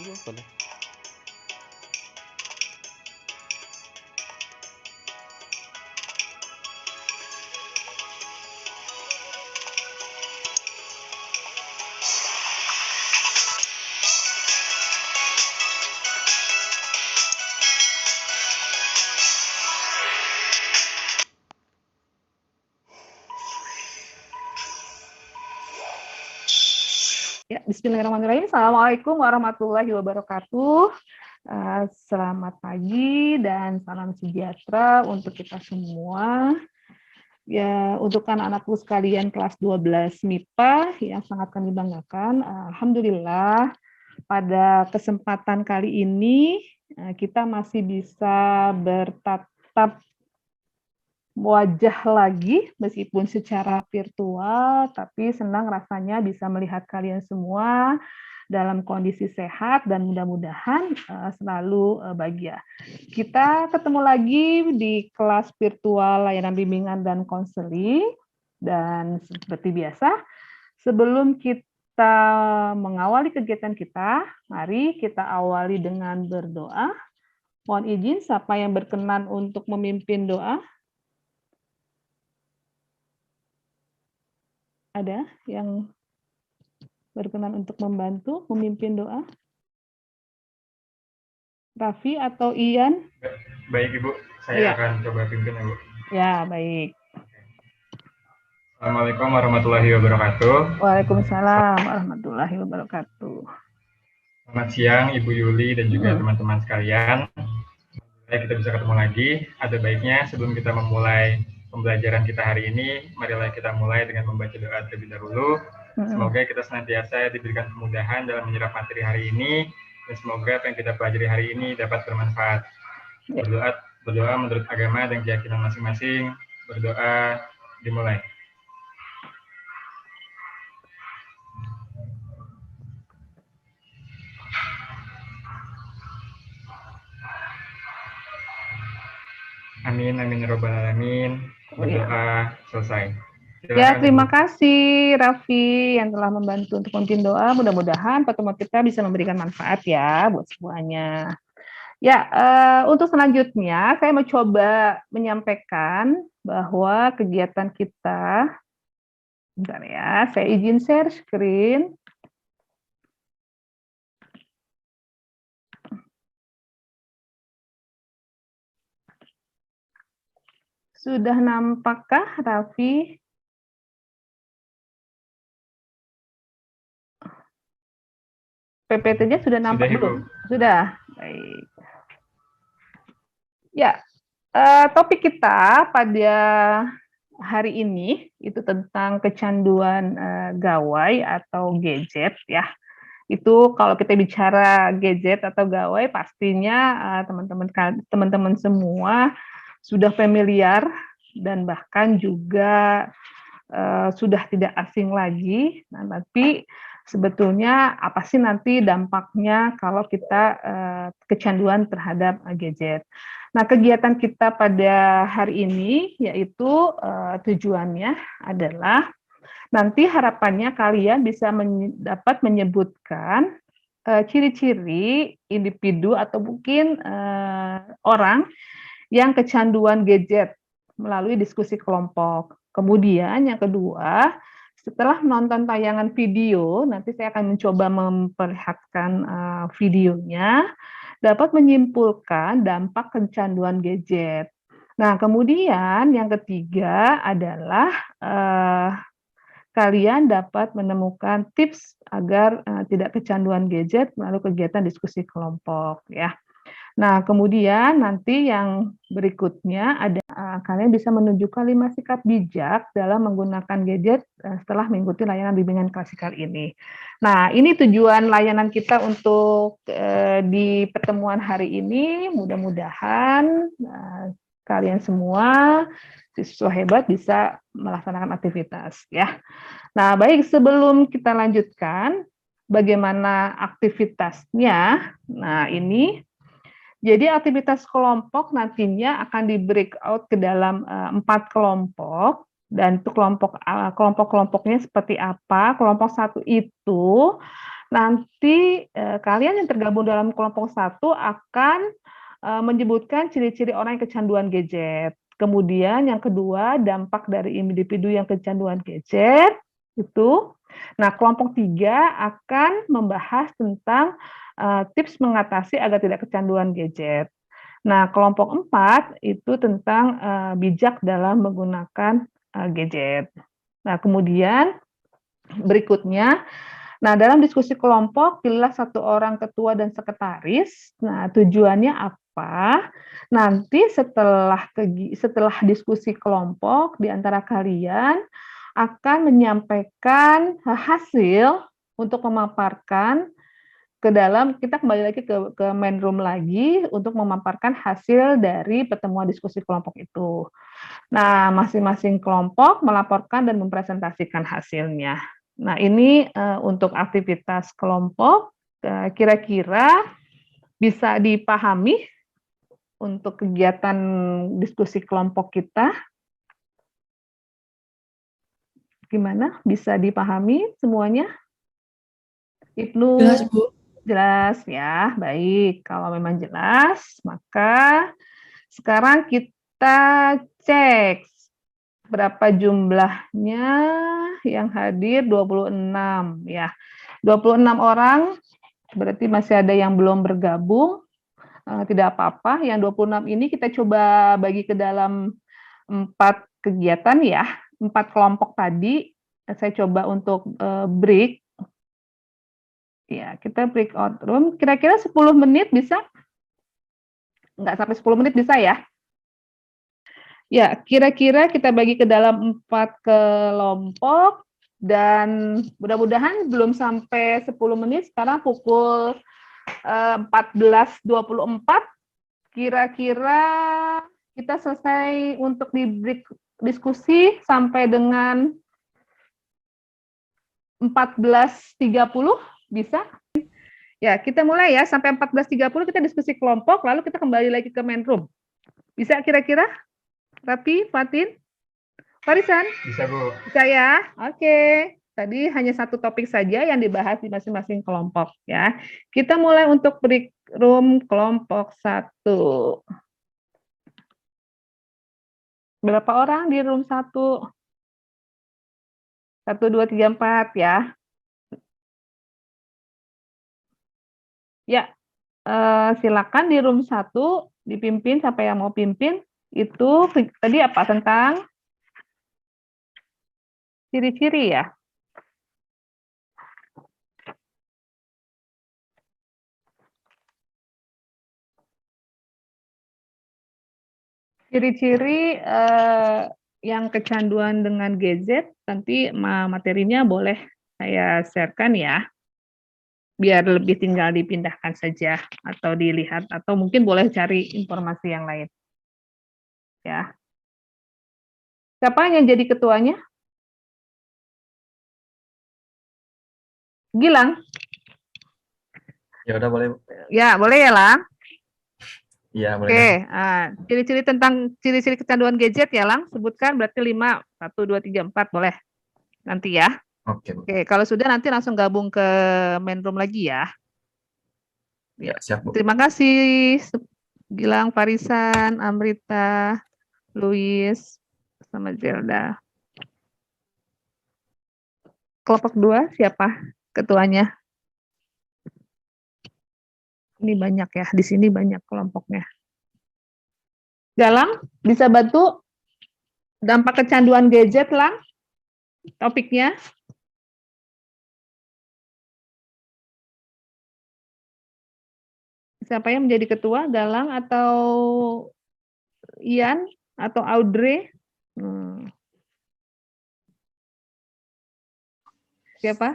dulu pada. Ya, bismillahirrahmanirrahim. Assalamualaikum warahmatullahi wabarakatuh. Selamat pagi dan salam sejahtera untuk kita semua. Ya, untuk anak-anakku sekalian kelas 12 MIPA yang sangat kami banggakan, alhamdulillah pada kesempatan kali ini kita masih bisa bertatap wajah lagi meskipun secara virtual, tapi senang rasanya bisa melihat kalian semua dalam kondisi sehat dan mudah-mudahan selalu bahagia. Kita ketemu lagi di kelas virtual layanan bimbingan dan konseling, dan seperti biasa sebelum kita mengawali kegiatan kita, mari kita awali dengan berdoa. Mohon izin siapa yang berkenan untuk memimpin doa? Ada yang berkenan untuk membantu memimpin doa? Raffi atau Ian? Baik Ibu, saya akan coba pimpin ya Bu. Ya, baik. Assalamualaikum warahmatullahi wabarakatuh. Waalaikumsalam warahmatullahi wabarakatuh. Selamat siang Ibu Yuli dan juga teman-teman sekalian. Kita bisa ketemu lagi. Ada baiknya sebelum kita memulai pembelajaran kita hari ini, marilah kita mulai dengan membaca doa terlebih dahulu. Semoga kita senantiasa diberikan kemudahan dalam menyerap materi hari ini, dan semoga apa yang kita pelajari hari ini dapat bermanfaat. Berdoa menurut agama dan keyakinan masing-masing. Berdoa dimulai. Amin, amin, robbal alamin. Berdoa selesai. Silakan, ya, terima kasih Raffi yang telah membantu untuk memimpin doa. Mudah-mudahan pertemuan kita bisa memberikan manfaat ya buat semuanya. Ya, untuk selanjutnya saya mau coba menyampaikan bahwa kegiatan kita, bentar ya, saya izin share screen. Sudah nampakkah, Raffi? PPT-nya sudah nampak belum? Sudah. Baik. Ya, topik kita pada hari ini itu tentang kecanduan gawai atau gadget ya. Itu kalau kita bicara gadget atau gawai pastinya teman-teman semua sudah familiar dan bahkan juga sudah tidak asing lagi. Nah, tapi sebetulnya apa sih nanti dampaknya kalau kita kecanduan terhadap gadget. Nah, kegiatan kita pada hari ini yaitu tujuannya adalah nanti harapannya kalian bisa dapat menyebutkan ciri-ciri individu atau mungkin orang yang kecanduan gadget melalui diskusi kelompok. Kemudian yang kedua, setelah menonton tayangan video, nanti saya akan mencoba memperlihatkan videonya, dapat menyimpulkan dampak kecanduan gadget. Nah, kemudian yang ketiga adalah kalian dapat menemukan tips agar tidak kecanduan gadget melalui kegiatan diskusi kelompok ya. Nah, kemudian nanti yang berikutnya ada kalian bisa menunjukkan 5 sikap bijak dalam menggunakan gadget setelah mengikuti layanan bimbingan klasikal ini. Nah, ini tujuan layanan kita untuk di pertemuan hari ini. Mudah-mudahan kalian semua siswa hebat bisa melaksanakan aktivitas ya. Nah, baik, sebelum kita lanjutkan bagaimana aktivitasnya. Nah, ini jadi aktivitas kelompok nantinya akan di breakout ke dalam 4 kelompok, dan untuk kelompok-kelompoknya seperti apa. Kelompok 1 itu Nanti kalian yang tergabung dalam kelompok 1 akan menyebutkan ciri-ciri orang yang kecanduan gadget. Kemudian yang kedua, dampak dari individu yang kecanduan gadget itu. Nah, kelompok 3 akan membahas tentang tips mengatasi agar tidak kecanduan gadget. Nah, kelompok 4 itu tentang bijak dalam menggunakan gadget. Nah, kemudian berikutnya, nah dalam diskusi kelompok pilihlah 1 orang ketua dan sekretaris. Nah, tujuannya apa? Nanti setelah diskusi kelompok di antara kalian akan menyampaikan hasil untuk memaparkan ke dalam, kita kembali lagi ke main room lagi untuk memaparkan hasil dari pertemuan diskusi kelompok itu. Nah, masing-masing kelompok melaporkan dan mempresentasikan hasilnya. Nah, ini untuk aktivitas kelompok, kira-kira bisa dipahami untuk kegiatan diskusi kelompok kita. Gimana? Bisa dipahami semuanya? Ibnu? Jelas, Bu. Jelas ya, baik. Kalau memang jelas, maka sekarang kita cek berapa jumlahnya yang hadir, 26 ya. 26 orang, berarti masih ada yang belum bergabung, tidak apa-apa. Yang 26 ini kita coba bagi ke dalam 4 kegiatan ya, 4 kelompok tadi. Saya coba untuk break. Ya, kita breakout room. Kira-kira 10 menit bisa? Enggak sampai 10 menit bisa ya? Ya, kira-kira kita bagi ke dalam 4 kelompok dan mudah-mudahan belum sampai 10 menit. Sekarang pukul 14.24. Kira-kira kita selesai untuk di break diskusi sampai dengan 14.30. Bisa? Ya, kita mulai ya, sampai 14.30 kita diskusi kelompok, lalu kita kembali lagi ke main room. Bisa kira-kira? Rapi, Fatin? Farisan? Bisa, Bu. Bisa ya? Oke. Tadi hanya 1 topik saja yang dibahas di masing-masing kelompok ya. Kita mulai untuk break room kelompok 1. Berapa orang di room 1? 1, 2, 3, 4 ya. Ya, silakan di room 1 dipimpin, siapa yang mau pimpin. Itu tadi apa, tentang ciri-ciri ya? Ciri-ciri yang kecanduan dengan gadget, nanti materinya boleh saya sharekan ya. Biar lebih tinggal dipindahkan saja atau dilihat, atau mungkin boleh cari informasi yang lain. Ya. Siapa yang jadi ketuanya? Gilang? Ya udah boleh. Ya, boleh ya, Lang? Iya, boleh. Oke, ciri-ciri tentang ciri-ciri kecanduan gadget ya, Lang, sebutkan berarti 5, 1, 2, 3, 4, boleh. Nanti ya. Oke. Oke, kalau sudah nanti langsung gabung ke main room lagi ya. Ya, siap, Bu. Terima kasih Gilang, Farisan, Amrita, Luis, sama Zelda. Kelompok 2 siapa ketuanya? Ini banyak ya, di sini banyak kelompoknya. Galang, bisa bantu dampak kecanduan gadget, Lang? Topiknya? Siapa yang menjadi ketua, Galang atau Ian atau Audrey? Siapa?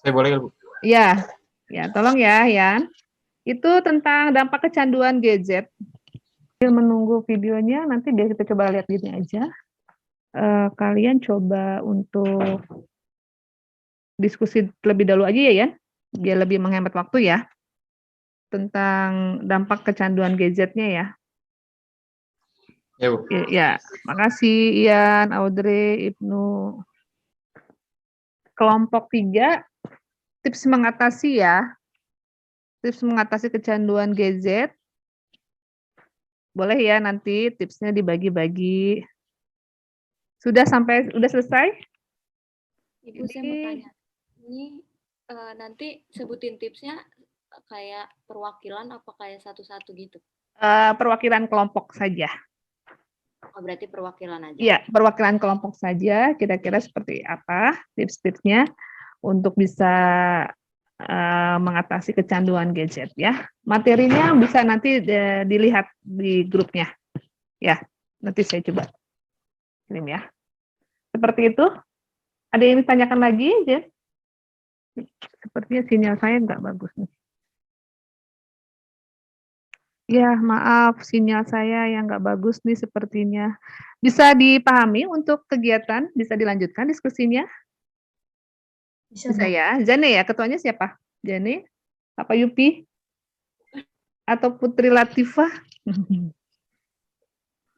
Saya boleh, Bu? Ya, tolong ya, Ian. Itu tentang dampak kecanduan gadget. Menunggu videonya, nanti biar kita coba lihat gini aja. Kalian coba untuk diskusi terlebih dahulu aja ya, biar lebih menghemat waktu ya, tentang dampak kecanduan gadgetnya ya. Ya, Bu. Ya, makasih Ian, Audrey, Ibnu. Kelompok 3 tips mengatasi ya. Tips mengatasi kecanduan gadget. Boleh ya nanti tipsnya dibagi-bagi. Sudah selesai? Ibu, saya mau Ini tanya. Ini nanti sebutin tipsnya kayak perwakilan apa kayak satu-satu gitu? perwakilan kelompok saja. Oh, berarti perwakilan aja. Iya, perwakilan kelompok saja. Kira-kira seperti apa tips-tipsnya untuk bisa mengatasi kecanduan gadget ya. Materinya bisa nanti dilihat di grupnya. Ya, nanti saya coba kirim ya. Seperti itu. Ada yang ditanyakan lagi, Jen? Sepertinya sinyal saya nggak bagus nih. Ya, maaf, sinyal saya yang nggak bagus nih sepertinya. Bisa dipahami untuk kegiatan, bisa dilanjutkan diskusinya? Bisa ya. Jane ya, ketuanya siapa? Jane? Apa Yupi? Atau Putri Latifah?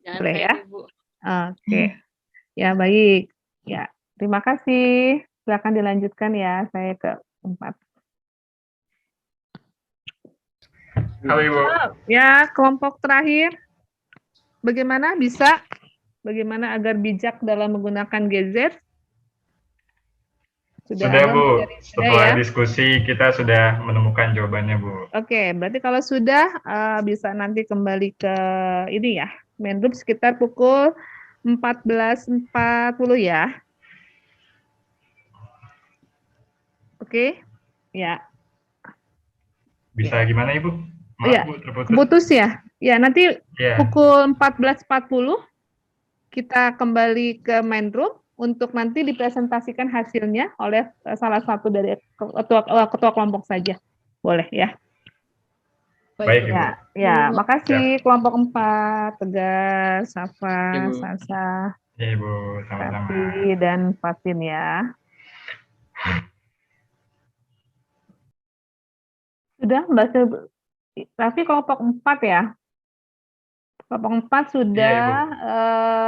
Jangan Boleh kayak ya? Ibu. Oke. Ya, baik. Ya, terima kasih. Silakan dilanjutkan ya, saya ke 4. Halo Ibu. Ya, kelompok terakhir. Bagaimana agar bijak dalam menggunakan gadget? Sudah ada Bu, materi? setelah ya? diskusi kita sudah menemukan jawabannya Bu. Oke, berarti kalau sudah bisa nanti kembali ke ini ya, main group sekitar pukul 14.40 ya. Oke, ya. Bisa gimana Ibu? Maaf Iya, Bu, terputus. keputus ya. Ya, nanti Ya, pukul 14.40 kita kembali ke main room untuk nanti dipresentasikan hasilnya oleh salah satu dari ketua kelompok saja. Boleh ya. baik Ibu. Ya, makasih kelompok 4, Tegar, Safa, Ibu. Sasa, Ya Ibu, sama-sama. Tati, dan Fatin ya. Sudah Mbak Raffi kelompok 4 ya? Kelompok 4 sudah, Iya,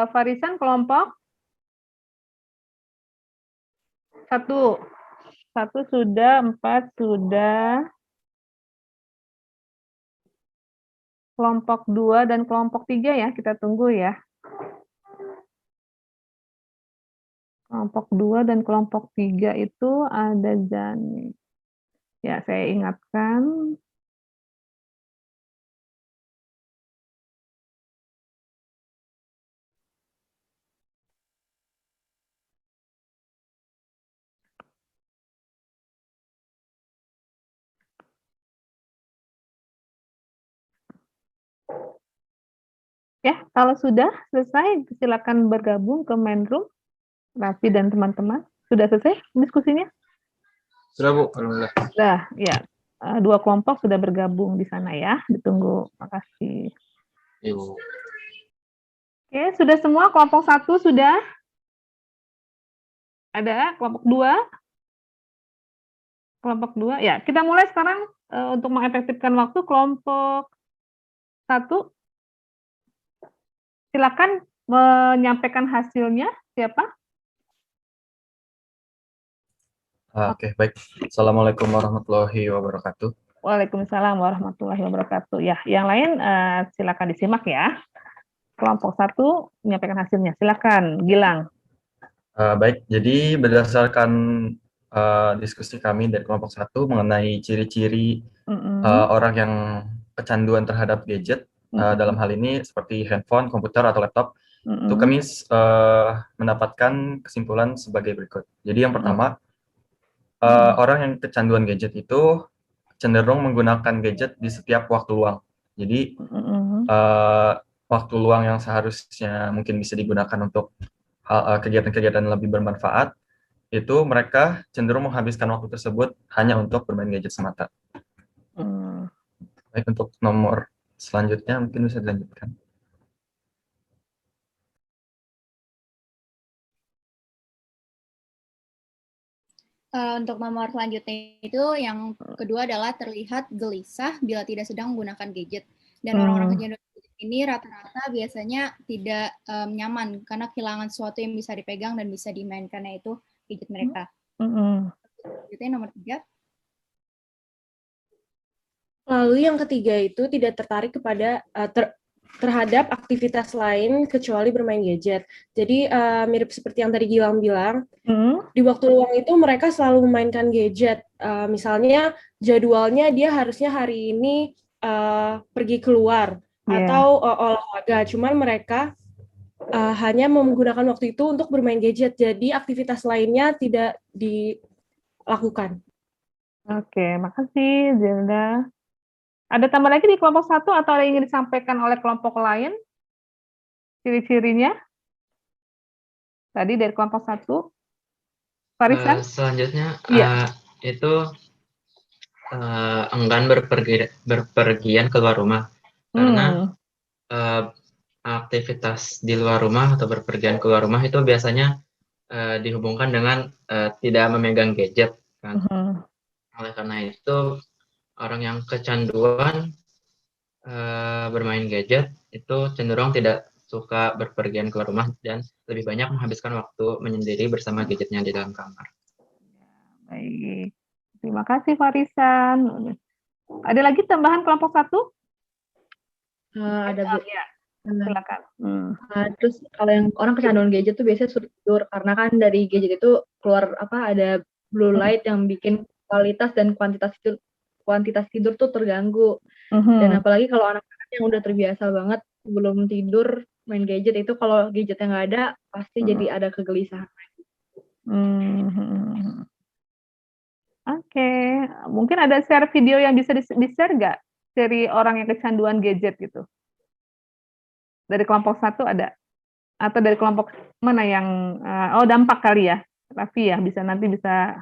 Ibu. Farisan kelompok 1. 1 sudah, 4 sudah, kelompok 2 dan kelompok 3 ya, kita tunggu ya. Kelompok 2 dan kelompok 3 itu ada Jani. Ya, saya ingatkan. Ya, kalau sudah selesai, silakan bergabung ke main room. Raffi dan teman-teman. Sudah selesai diskusinya? Sudah Bu, alhamdulillah. Sudah, ya. 2 kelompok sudah bergabung di sana ya. Ditunggu. Makasih. Ibu. Oke, sudah semua? Kelompok 1 sudah? Ada? Kelompok 2? Kelompok 2? Ya, kita mulai sekarang untuk mengefektifkan waktu. Kelompok 1. Silakan menyampaikan hasilnya. Siapa? Oke, baik. Assalamualaikum warahmatullahi wabarakatuh. Waalaikumsalam warahmatullahi wabarakatuh. Ya, yang lain silakan disimak ya. Kelompok 1 menyampaikan hasilnya. Silakan, Gilang. Baik, jadi berdasarkan diskusi kami dari kelompok 1 mengenai ciri-ciri orang yang kecanduan terhadap gadget, dalam hal ini seperti handphone, komputer, atau laptop, itu kami mendapatkan kesimpulan sebagai berikut. Jadi yang pertama, orang yang kecanduan gadget itu cenderung menggunakan gadget di setiap waktu luang. Jadi waktu luang yang seharusnya mungkin bisa digunakan untuk kegiatan-kegiatan lebih bermanfaat, itu mereka cenderung menghabiskan waktu tersebut hanya untuk bermain gadget semata. Baik, untuk nomor selanjutnya mungkin bisa dilanjutkan. Untuk nomor selanjutnya itu yang kedua adalah terlihat gelisah bila tidak sedang menggunakan gadget. Dan orang-orang kecanduan gadget ini rata-rata biasanya tidak nyaman karena kehilangan sesuatu yang bisa dipegang dan bisa dimainkan, yaitu gadget mereka. Selanjutnya nomor 3. Lalu yang ketiga itu tidak tertarik kepada terhadap aktivitas lain kecuali bermain gadget. Jadi mirip seperti yang tadi Gilang bilang, di waktu luang itu mereka selalu memainkan gadget. Misalnya jadwalnya dia harusnya hari ini pergi keluar atau olahraga, cuman mereka hanya menggunakan waktu itu untuk bermain gadget. Jadi aktivitas lainnya tidak dilakukan. Oke, makasih Zelda. Ada tambah lagi di kelompok 1 atau ada yang ingin disampaikan oleh kelompok lain? Ciri-cirinya? Tadi dari kelompok 1. Farisan? Selanjutnya itu enggan berpergian keluar rumah. Karena aktivitas di luar rumah atau berpergian keluar rumah itu biasanya dihubungkan dengan tidak memegang gadget. Kan? Oleh karena itu, orang yang kecanduan bermain gadget itu cenderung tidak suka berpergian keluar rumah dan lebih banyak menghabiskan waktu menyendiri bersama gadgetnya di dalam kamar. Baik, terima kasih Farisan. Ada lagi tambahan kelompok 1? Ada Bu. Ya, silakan. Terus kalau yang orang kecanduan gadget tuh biasanya sulit tidur karena kan dari gadget itu keluar ada blue light yang bikin kualitas dan kuantitas tidur tuh terganggu. Dan apalagi kalau anak-anak yang udah terbiasa banget sebelum tidur main gadget itu, kalau gadgetnya nggak ada pasti jadi ada kegelisahan. Oke, mungkin ada share video yang bisa di-share nggak dari orang yang kecanduan gadget gitu? Dari kelompok 1 ada? Atau dari kelompok mana yang, dampak kali ya? Raffi ya, nanti bisa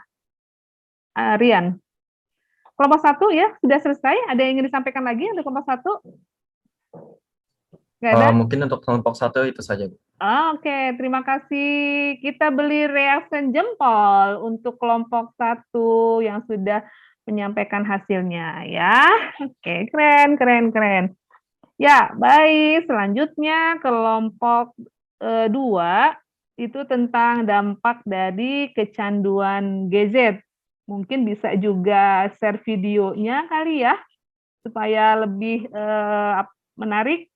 Rian. Kelompok 1 ya, sudah selesai. Ada yang ingin disampaikan lagi untuk kelompok 1? Nggak ada? Mungkin untuk kelompok 1 itu saja, Bu. Oke, terima kasih. Kita beli reaction jempol untuk kelompok 1 yang sudah menyampaikan hasilnya ya. Oke, keren. Ya, baik. Selanjutnya kelompok 2 itu tentang dampak dari kecanduan gadget. Mungkin bisa juga share videonya kali ya, supaya lebih menarik.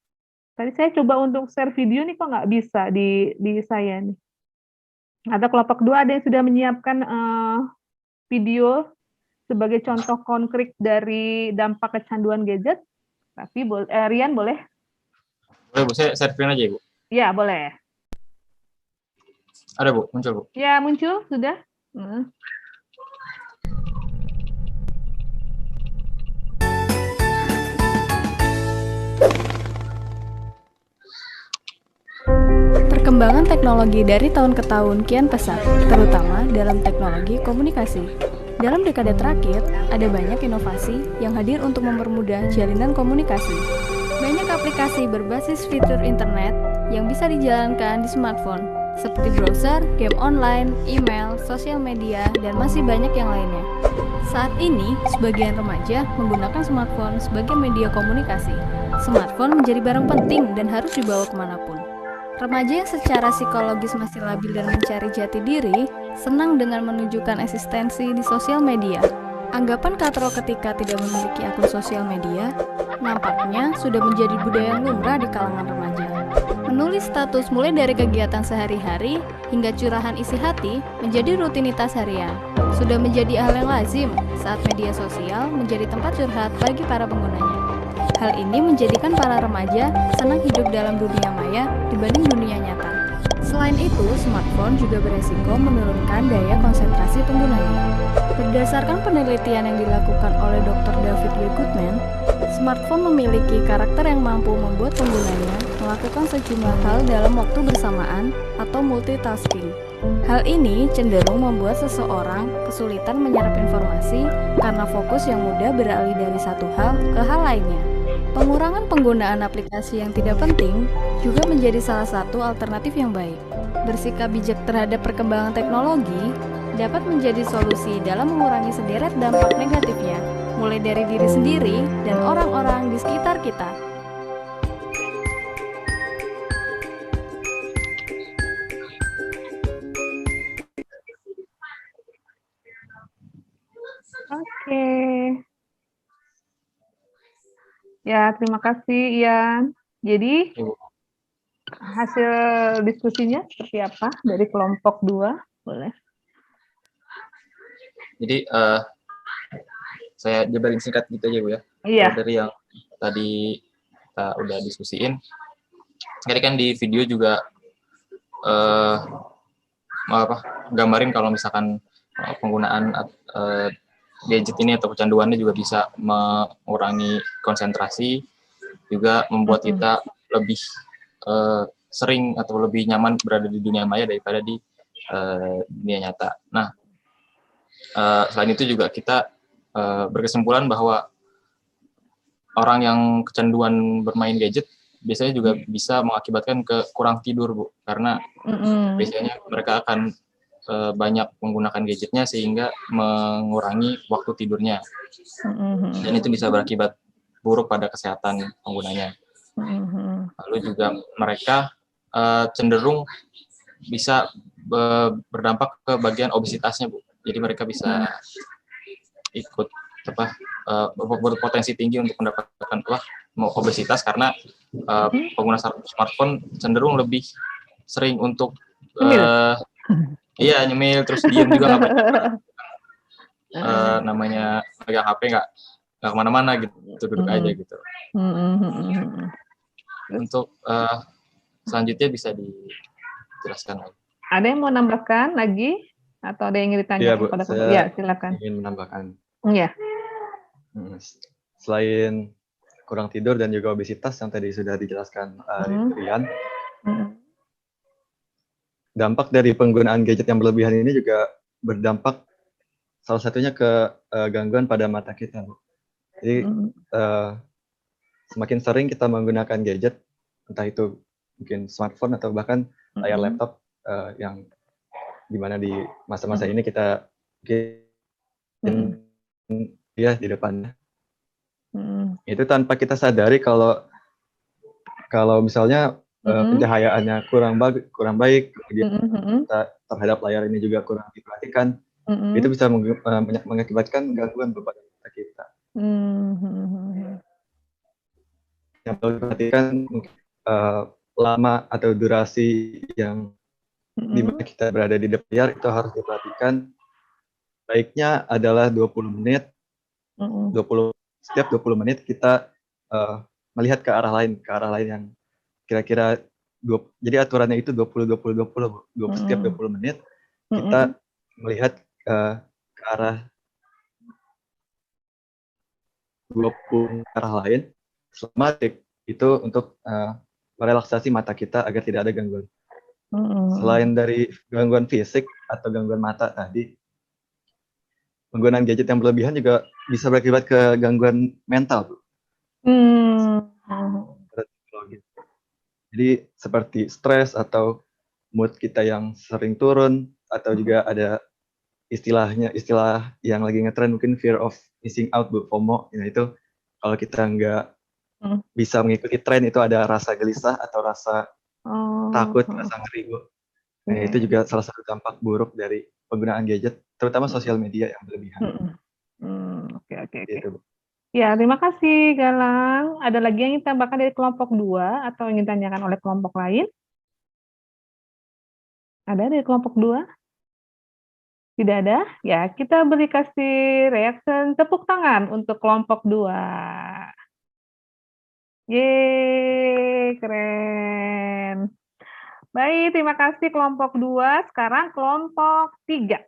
Tadi saya coba untuk share video nih, kok nggak bisa di saya nih. Atau kelompok 2 ada yang sudah menyiapkan video sebagai contoh konkret dari dampak kecanduan gadget? Tapi Rian boleh? Boleh Bu, saya share screen aja ya Bu? Ya, boleh. Ada Bu, muncul Bu? Ya, muncul, sudah. Perkembangan teknologi dari tahun ke tahun kian pesat, terutama dalam teknologi komunikasi. Dalam dekade terakhir, ada banyak inovasi yang hadir untuk mempermudah jalinan komunikasi. Banyak aplikasi berbasis fitur internet yang bisa dijalankan di smartphone, seperti browser, game online, email, sosial media, dan masih banyak yang lainnya. Saat ini, sebagian remaja menggunakan smartphone sebagai media komunikasi. Smartphone menjadi barang penting dan harus dibawa kemanapun. Remaja yang secara psikologis masih labil dan mencari jati diri, senang dengan menunjukkan eksistensi di sosial media. Anggapan katro ketika tidak memiliki akun sosial media, nampaknya sudah menjadi budaya yang lumrah di kalangan remaja. Menulis status mulai dari kegiatan sehari-hari hingga curahan isi hati menjadi rutinitas harian. Sudah menjadi hal yang lazim saat media sosial menjadi tempat curhat bagi para penggunanya. Hal ini menjadikan para remaja senang hidup dalam dunia maya dibanding dunia nyata. Selain itu, smartphone juga beresiko menurunkan daya konsentrasi penggunanya. Berdasarkan penelitian yang dilakukan oleh Dr. David W. Goodman, smartphone memiliki karakter yang mampu membuat penggunanya melakukan sejumlah hal dalam waktu bersamaan atau multitasking. Hal ini cenderung membuat seseorang kesulitan menyerap informasi karena fokus yang mudah beralih dari satu hal ke hal lainnya. Pengurangan penggunaan aplikasi yang tidak penting juga menjadi salah satu alternatif yang baik. Bersikap bijak terhadap perkembangan teknologi dapat menjadi solusi dalam mengurangi sederet dampak negatifnya, mulai dari diri sendiri dan orang-orang di sekitar kita. Oke. Ya, terima kasih Ian. Jadi hasil diskusinya seperti apa dari kelompok 2? Boleh. Jadi saya jabarin singkat gitu aja Bu ya. Iya. Dari yang tadi kita udah diskusiin. Tadi kan di video juga gambarin kalau misalkan penggunaan gadget ini atau kecanduannya juga bisa mengurangi konsentrasi, juga membuat kita lebih sering atau lebih nyaman berada di dunia maya daripada di dunia nyata. Nah, selain itu juga kita berkesimpulan bahwa orang yang kecanduan bermain gadget biasanya juga bisa mengakibatkan kurang tidur, Bu, karena biasanya mereka akan banyak menggunakan gadgetnya sehingga mengurangi waktu tidurnya, dan itu bisa berakibat buruk pada kesehatan penggunanya. Lalu juga mereka cenderung bisa berdampak ke bagian obesitasnya, Bu. Jadi mereka bisa ikut berpotensi tinggi untuk mendapatkan obesitas karena pengguna smartphone cenderung lebih sering untuk nyemil, terus diam juga, nggak namanya pegang HP nggak kemana-mana gitu, duduk aja gitu. Untuk selanjutnya bisa dijelaskan lagi. Ada yang mau nambahkan lagi atau ada yang ingin ditanya kepada kelompok? Ya, silakan. Ingin menambahkan. Iya. Selain kurang tidur dan juga obesitas yang tadi sudah dijelaskan Rian, dampak dari penggunaan gadget yang berlebihan ini juga berdampak salah satunya ke gangguan pada mata kita. Jadi semakin sering kita menggunakan gadget, entah itu mungkin smartphone atau bahkan layar laptop yang dimana di masa-masa ini kita mungkin di depannya. Itu tanpa kita sadari kalau misalnya pencahayaannya kurang baik, kemudian kita terhadap layar ini juga kurang diperhatikan, itu bisa mengakibatkan gangguan pada mata kita. Yang perlu diperhatikan lama atau durasi yang dimana kita berada di depan layar itu harus diperhatikan. Baiknya adalah 20 menit, setiap 20 menit kita melihat ke arah lain yang kira-kira jadi aturannya itu 20 setiap 20 menit kita melihat ke arah 20 arah lain selama itu untuk merelaksasi mata kita agar tidak ada gangguan. Selain dari gangguan fisik atau gangguan mata tadi, penggunaan gadget yang berlebihan juga bisa berakibat ke gangguan mental, Bu. Jadi seperti stres atau mood kita yang sering turun, atau juga ada istilah yang lagi ngetren mungkin fear of missing out, Bu, FOMO. Nah, itu kalau kita nggak bisa mengikuti tren itu ada rasa gelisah atau rasa takut, rasa ngeri, Bu. Nah, itu juga salah satu dampak buruk dari penggunaan gadget, terutama sosial media yang berlebihan. Oke. Gitu, Bu. Ya, terima kasih Galang. Ada lagi yang ingin ditambahkan dari kelompok 2 atau ingin ditanyakan oleh kelompok lain? Ada dari kelompok 2? Tidak ada? Ya, kita beri kasih reaction tepuk tangan untuk kelompok 2. Yeay, keren. Baik, terima kasih kelompok 2. Sekarang kelompok 3.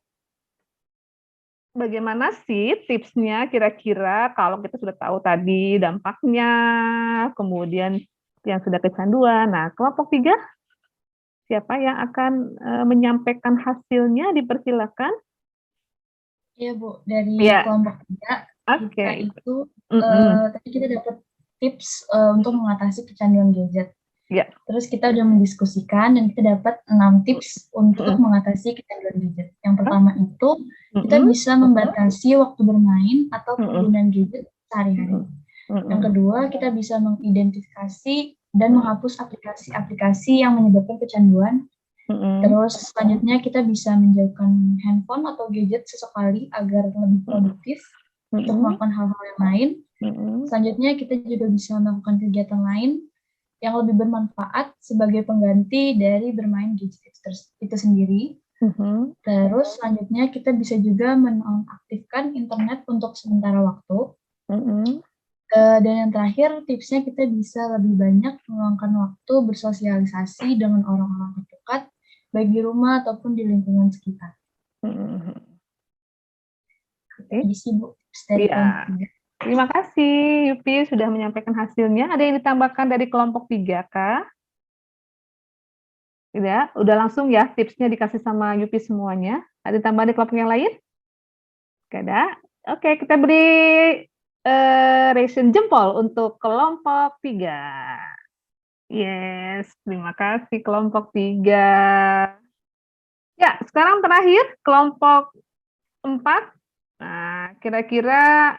Bagaimana sih tipsnya kira-kira kalau kita sudah tahu tadi dampaknya, kemudian yang sudah kecanduan. Nah, kelompok 3, siapa yang akan menyampaikan hasilnya? Dipersilakan. Iya, Bu. Dari kelompok 3, kita itu tadi kita dapat tips untuk mengatasi kecanduan gadget. Terus kita udah mendiskusikan dan kita dapat 6 tips untuk mengatasi kecanduan gadget. Yang pertama itu kita bisa membatasi waktu bermain atau penggunaan gadget sehari-hari. Yang kedua, kita bisa mengidentifikasi dan menghapus aplikasi-aplikasi yang menyebabkan kecanduan. Terus selanjutnya kita bisa menjauhkan handphone atau gadget sesekali agar lebih produktif untuk melakukan hal-hal yang lain. Selanjutnya kita juga bisa melakukan kegiatan lain yang lebih bermanfaat sebagai pengganti dari bermain gadget itu sendiri. Terus selanjutnya kita bisa juga menonaktifkan internet untuk sementara waktu. Dan yang terakhir, tipsnya kita bisa lebih banyak meluangkan waktu bersosialisasi dengan orang-orang terdekat, baik di rumah ataupun di lingkungan sekitar. Jadi sih, Bu, tips dari kelompok 3. Terima kasih, Yupi, sudah menyampaikan hasilnya. Ada yang ditambahkan dari kelompok 3, Kak? Tidak? Udah langsung ya, tipsnya dikasih sama Yupi semuanya. Ada tambahan di kelompok yang lain? Tidak ada? Oke, kita beri raise jempol untuk kelompok 3. Yes, terima kasih kelompok 3. Ya, sekarang terakhir, kelompok 4. Nah, kira-kira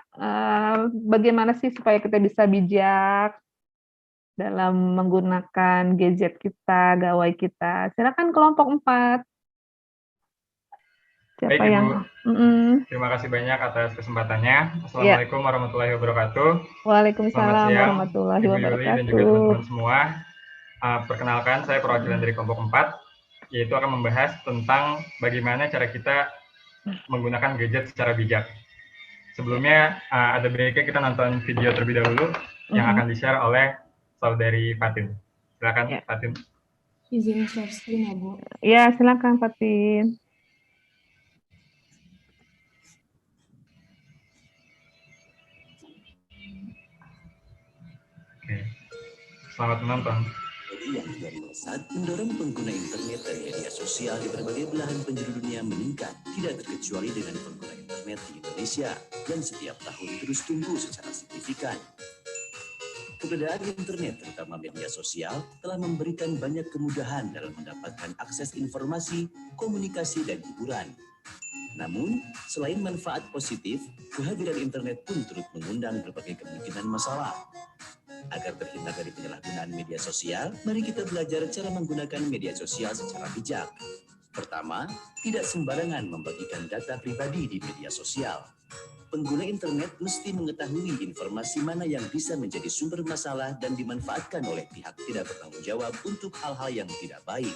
bagaimana sih supaya kita bisa bijak dalam menggunakan gadget kita, gawai kita? Silakan kelompok 4. Siapa Baik, yang? Ibu. Terima kasih banyak atas kesempatannya. Assalamualaikum warahmatullahi wabarakatuh. Waalaikumsalam warahmatullahi Ibu wabarakatuh. Yuli dan juga teman-teman semua. Perkenalkan, saya perwakilan dari kelompok 4, yaitu akan membahas tentang bagaimana cara kita menggunakan gadget secara bijak. Sebelumnya ada baiknya kita nonton video terlebih dahulu yang akan di-share oleh saudari Fatin. Silakan, Fatin. Izin share screen ya, Bu. Ya, silakan Fatin. Oke. Selamat menonton. Yang kian melesat mendorong pengguna internet dan media sosial di berbagai belahan penjuru dunia meningkat, tidak terkecuali dengan pengguna internet di Indonesia yang setiap tahun terus tumbuh secara signifikan. Keberadaan internet, terutama media sosial, telah memberikan banyak kemudahan dalam mendapatkan akses informasi, komunikasi, dan hiburan. Namun, selain manfaat positif, kehadiran internet pun turut mengundang berbagai kemungkinan masalah. Agar terhindar dari penyalahgunaan media sosial, mari kita belajar cara menggunakan media sosial secara bijak. Pertama, tidak sembarangan membagikan data pribadi di media sosial. Pengguna internet mesti mengetahui informasi mana yang bisa menjadi sumber masalah dan dimanfaatkan oleh pihak tidak bertanggung jawab untuk hal-hal yang tidak baik.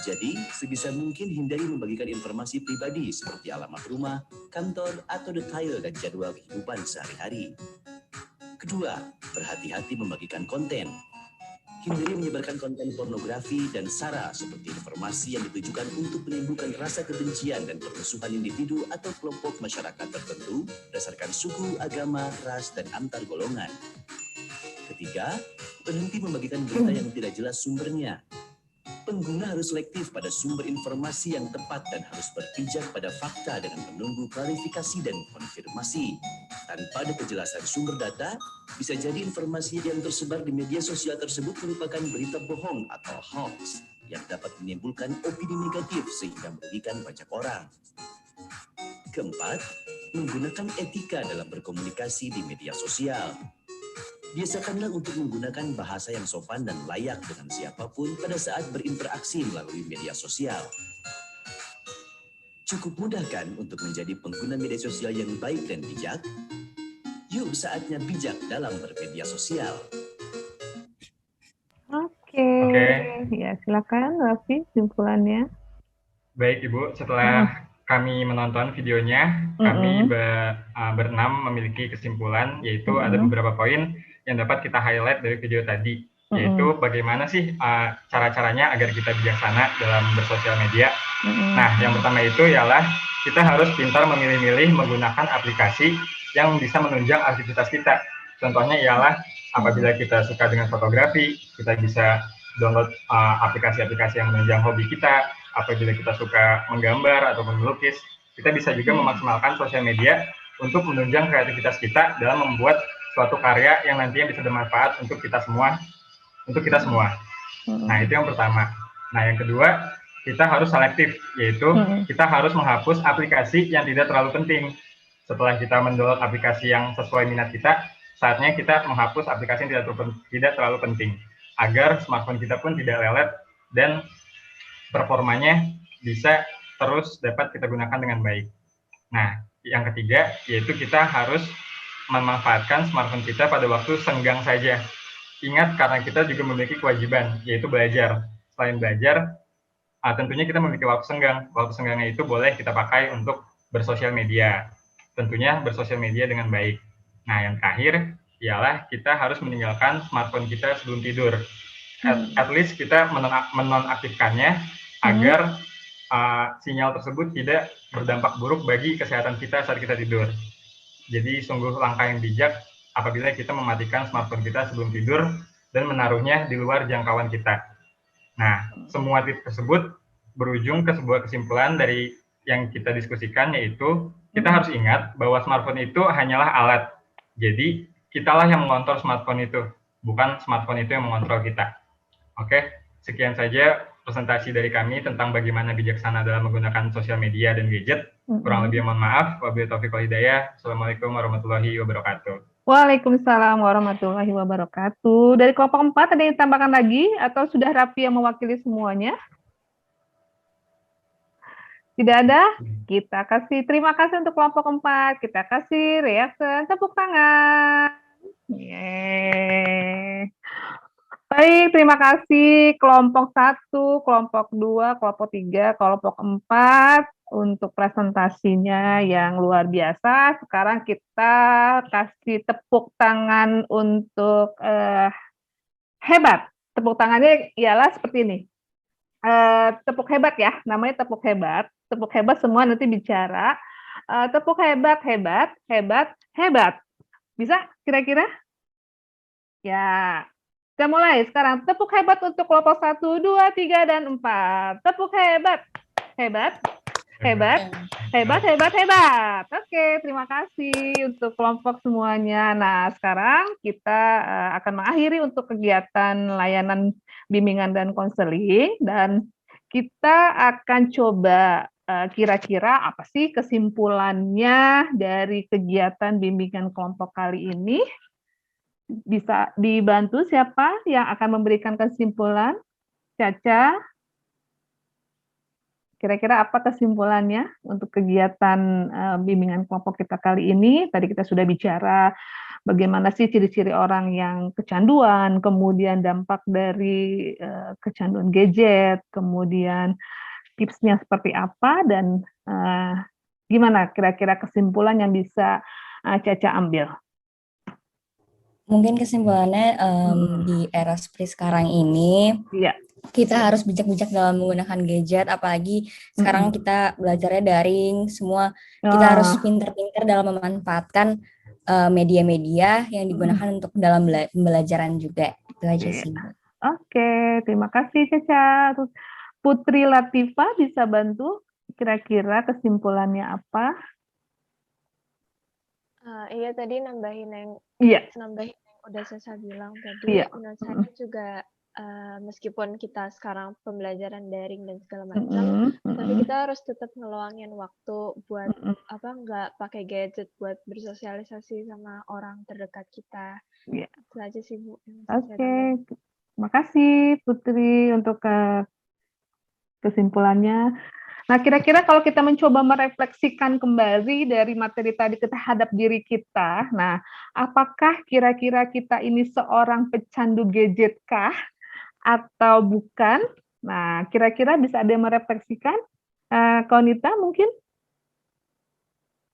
Jadi, sebisa mungkin hindari membagikan informasi pribadi seperti alamat rumah, kantor, atau detail dan jadwal kehidupan sehari-hari. Kedua, berhati-hati membagikan konten. Hindari menyebarkan konten pornografi dan sara seperti informasi yang ditujukan untuk menimbulkan rasa kebencian dan permusuhan individu atau kelompok masyarakat tertentu berdasarkan suku, agama, ras, dan antar golongan. Ketiga, berhenti membagikan berita yang tidak jelas sumbernya. Pengguna harus selektif pada sumber informasi yang tepat dan harus berpijak pada fakta dengan menunggu klarifikasi dan konfirmasi. Tanpa ada kejelasan sumber data, bisa jadi informasi yang tersebar di media sosial tersebut merupakan berita bohong atau hoax yang dapat menimbulkan opini negatif sehingga merugikan banyak orang. Keempat, menggunakan etika dalam berkomunikasi di media sosial. Biasakanlah untuk menggunakan bahasa yang sopan dan layak dengan siapapun pada saat berinteraksi melalui media sosial. Cukup mudah kan untuk menjadi pengguna media sosial yang baik dan bijak? Yuk saatnya bijak dalam bermedia sosial. Oke. Ya, silakan Raffi simpulannya. Baik Ibu, setelah kami menonton videonya, kami berenam memiliki kesimpulan, yaitu ada beberapa poin yang dapat kita highlight dari video tadi, yaitu bagaimana sih cara-caranya agar kita bijaksana dalam bersosial media. Nah, yang pertama itu ialah kita harus pintar memilih-milih menggunakan aplikasi yang bisa menunjang aktivitas kita. Contohnya ialah apabila kita suka dengan fotografi, kita bisa download aplikasi-aplikasi yang menunjang hobi kita. Apabila kita suka menggambar atau melukis, kita bisa juga memaksimalkan sosial media untuk menunjang kreativitas kita dalam membuat suatu karya yang nantinya bisa bermanfaat untuk kita semua. Nah, itu yang pertama. Nah, yang kedua, kita harus selektif, yaitu kita harus menghapus aplikasi yang tidak terlalu penting. Setelah kita mendownload aplikasi yang sesuai minat kita, saatnya kita menghapus aplikasi yang tidak terlalu penting, agar smartphone kita pun tidak lelet dan performanya bisa terus dapat kita gunakan dengan baik. Nah, yang ketiga, yaitu kita harus memanfaatkan smartphone kita pada waktu senggang saja. Ingat, karena kita juga memiliki kewajiban, yaitu belajar. Selain belajar, tentunya kita memiliki waktu senggang. Waktu senggangnya itu boleh kita pakai untuk bersosial media. Tentunya bersosial media dengan baik. Nah, yang terakhir ialah kita harus meninggalkan smartphone kita sebelum tidur. At least kita menonaktifkannya agar sinyal tersebut tidak berdampak buruk bagi kesehatan kita saat kita tidur. Jadi sungguh langkah yang bijak apabila kita mematikan smartphone kita sebelum tidur dan menaruhnya di luar jangkauan kita. Nah, semua tips tersebut berujung ke sebuah kesimpulan dari yang kita diskusikan, yaitu kita harus ingat bahwa smartphone itu hanyalah alat. Jadi, kitalah yang mengontrol smartphone itu, bukan smartphone itu yang mengontrol kita. Oke, sekian saja presentasi dari kami tentang bagaimana bijaksana dalam menggunakan sosial media dan gadget. Kurang lebih mohon maaf. Wabillahi taufiq wal hidayah. Assalamualaikum warahmatullahi wabarakatuh. Waalaikumsalam warahmatullahi wabarakatuh. Dari kelompok 4 ada yang ditambahkan lagi atau sudah rapi yang mewakili semuanya? Tidak ada? Kita kasih terima kasih untuk kelompok 4. Kita kasih reaction tepuk tangan. Yeay. Baik, terima kasih kelompok 1, kelompok 2, kelompok 3, kelompok 4 untuk presentasinya yang luar biasa. Sekarang kita kasih tepuk tangan untuk hebat. Tepuk tangannya ialah seperti ini. Tepuk hebat ya, namanya tepuk hebat. Tepuk hebat semua nanti bicara. Tepuk hebat, hebat, hebat, hebat. Bisa kira-kira? Ya. Kita mulai sekarang. Tepuk hebat untuk kelompok 1, 2, 3, dan 4. Tepuk hebat. Hebat. Hebat. Hebat, hebat, hebat. Oke, terima kasih untuk kelompok semuanya. Nah, sekarang kita akan mengakhiri untuk kegiatan layanan bimbingan dan konseling. Dan kita akan coba kira-kira apa sih kesimpulannya dari kegiatan bimbingan kelompok kali ini. Bisa dibantu siapa yang akan memberikan kesimpulan? Caca, kira-kira apa kesimpulannya untuk kegiatan bimbingan kelompok kita kali ini? Tadi kita sudah bicara bagaimana sih ciri-ciri orang yang kecanduan, kemudian dampak dari kecanduan gadget, kemudian tipsnya seperti apa, dan gimana kira-kira kesimpulan yang bisa Caca ambil? Mungkin kesimpulannya di era seperti sekarang ini, kita harus bijak-bijak dalam menggunakan gadget, apalagi sekarang kita belajarnya daring, semua kita harus pintar-pintar dalam memanfaatkan media-media yang digunakan untuk dalam pembelajaran juga. Itu aja sih. Oke, terima kasih Caca. Putri Latifah bisa bantu kira-kira kesimpulannya apa? Iya, tadi nambahin yang udah saya bilang tadi, menurut saya juga meskipun kita sekarang pembelajaran daring dan segala macam, tapi kita harus tetap ngeluangin waktu buat nggak pakai gadget, buat bersosialisasi sama orang terdekat kita. Itu aja sih Bu. Oke, makasih Putri untuk kesimpulannya. Nah, kira-kira kalau kita mencoba merefleksikan kembali dari materi tadi terhadap diri kita, nah, apakah kira-kira kita ini seorang pecandu gadget kah atau bukan? Nah, kira-kira bisa ada yang merefleksikan? Kaunita mungkin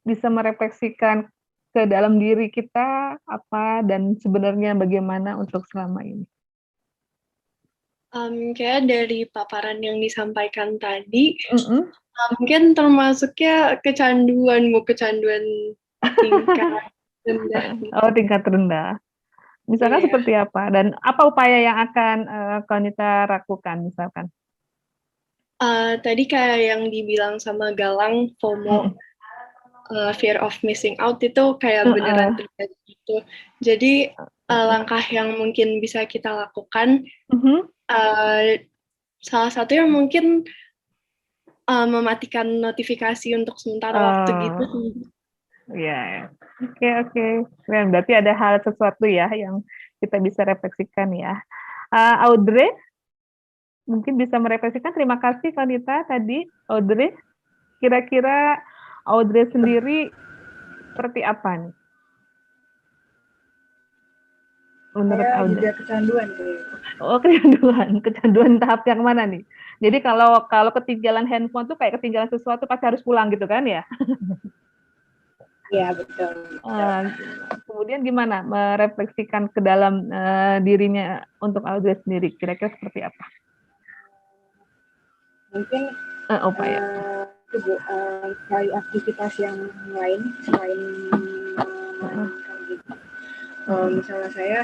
bisa merefleksikan ke dalam diri kita apa dan sebenarnya bagaimana untuk selama ini? Kayak dari paparan yang disampaikan tadi, mungkin termasuknya kecanduan tingkat rendah. Oh, tingkat rendah. Misalkan seperti apa? Dan apa upaya yang akan Kaunita lakukan misalkan? Tadi kayak yang dibilang sama Galang, FOMO, fear of missing out itu kayak beneran terjadi gitu. Jadi langkah yang mungkin bisa kita lakukan, salah satunya mungkin mematikan notifikasi untuk sementara waktu gitu. Ya, oke. Berarti ada hal sesuatu ya yang kita bisa refleksikan ya. Audrey, mungkin bisa merefleksikan. Terima kasih Kaunita tadi. Audrey, kira-kira Audrey sendiri seperti apa nih? Menurut Saya Audrey? juga kecanduan deh. Oh, kecanduan tahap yang mana nih? Jadi kalau ketinggalan handphone tuh kayak ketinggalan sesuatu pasti harus pulang gitu kan ya? Iya, betul. Kemudian gimana merefleksikan ke dalam dirinya untuk Audrey sendiri? Kira-kira seperti apa? Mungkin upaya cari aktivitas yang lain selain memainkan gitu. Misalnya saya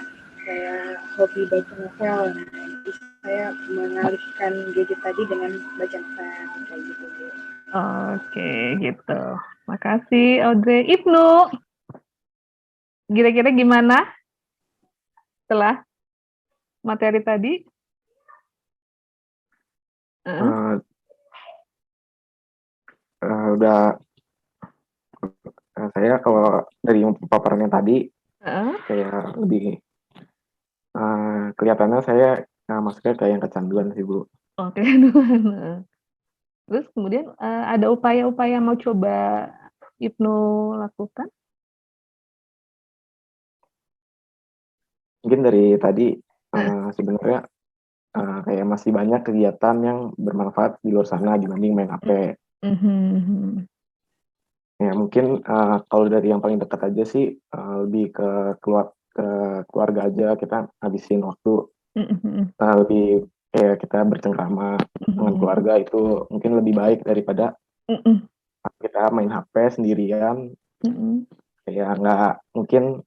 hobi baca novel, jadi saya mengalihkan gadget tadi dengan baca novel kayak gitu. Oke, gitu. Makasih Audrey. Ibnu, kira-kira gimana setelah materi tadi? Udah saya kalau dari paparannya tadi kayak lebih kelihatannya saya masuknya kayak yang kecanduan sih Bu. Oh, kecanduan. Terus kemudian ada upaya-upaya mau coba Ibnu lakukan? Mungkin dari tadi sebenarnya kayak masih banyak kegiatan yang bermanfaat di luar sana dibanding main HP. Ya mungkin kalau dari yang paling dekat aja sih lebih ke keluarga aja, kita habisin waktu lebih kayak kita bercengkrama dengan keluarga, itu mungkin lebih baik daripada kita main HP sendirian. Kayak nggak, mungkin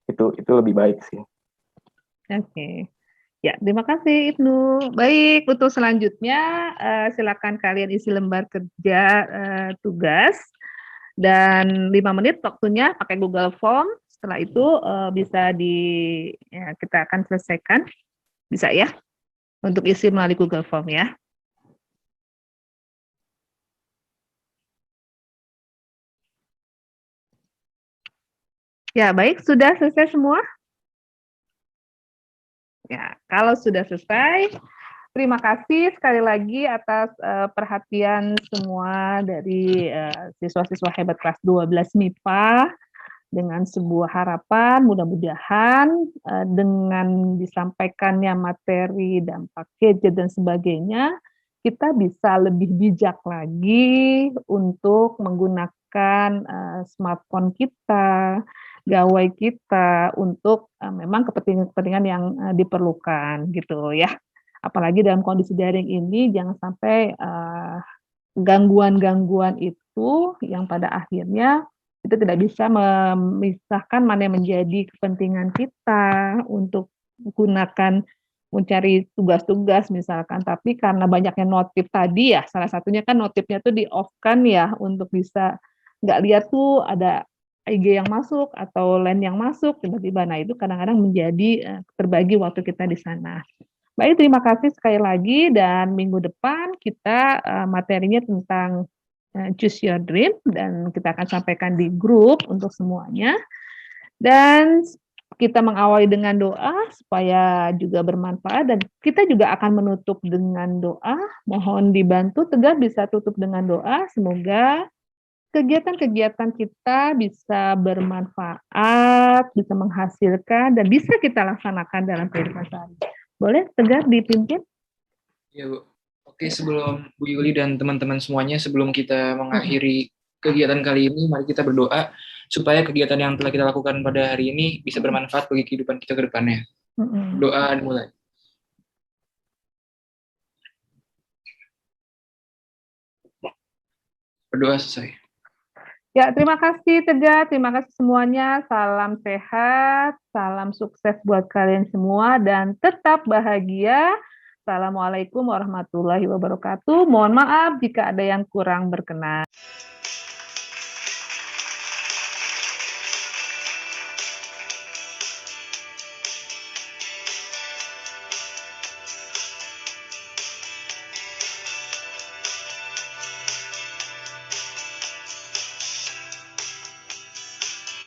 itu lebih baik sih. Oke. Ya, terima kasih Ibnu. Baik, untuk selanjutnya silakan kalian isi lembar kerja tugas dan 5 menit waktunya pakai Google Form. Setelah itu bisa kita akan selesaikan. Bisa ya? Untuk isi melalui Google Form ya. Ya, baik, sudah selesai semua? Ya, kalau sudah selesai, terima kasih sekali lagi atas perhatian semua dari siswa-siswa hebat kelas 12 MIPA, dengan sebuah harapan mudah-mudahan dengan disampaikannya materi dampak gadget dan sebagainya, kita bisa lebih bijak lagi untuk menggunakan smartphone kita, gawai kita untuk memang kepentingan-kepentingan yang diperlukan gitu ya. Apalagi dalam kondisi daring ini jangan sampai gangguan-gangguan itu yang pada akhirnya itu tidak bisa memisahkan mana yang menjadi kepentingan kita untuk gunakan mencari tugas-tugas misalkan, tapi karena banyaknya notif tadi ya, salah satunya kan notifnya tuh di-off-kan ya untuk bisa nggak lihat tuh ada IG yang masuk atau lain yang masuk tiba-tiba. Nah itu kadang-kadang menjadi terbagi waktu kita di sana. Baik, terima kasih sekali lagi, dan minggu depan kita materinya tentang Choose Your Dream dan kita akan sampaikan di grup untuk semuanya. Dan kita mengawali dengan doa supaya juga bermanfaat, dan kita juga akan menutup dengan doa. Mohon dibantu, Tegar bisa tutup dengan doa. Semoga kegiatan-kegiatan kita bisa bermanfaat, bisa menghasilkan, dan bisa kita laksanakan dalam kehidupan sehari. Boleh Tegar dipimpin? Ya Bu. Oke, sebelum Bu Yuli dan teman-teman semuanya, sebelum kita mengakhiri kegiatan kali ini, mari kita berdoa supaya kegiatan yang telah kita lakukan pada hari ini bisa bermanfaat bagi kehidupan kita ke depannya. Doa dimulai. Berdoa selesai. Ya, terima kasih Tegar, terima kasih semuanya. Salam sehat, salam sukses buat kalian semua, dan tetap bahagia. Assalamualaikum warahmatullahi wabarakatuh. Mohon maaf jika ada yang kurang berkenan.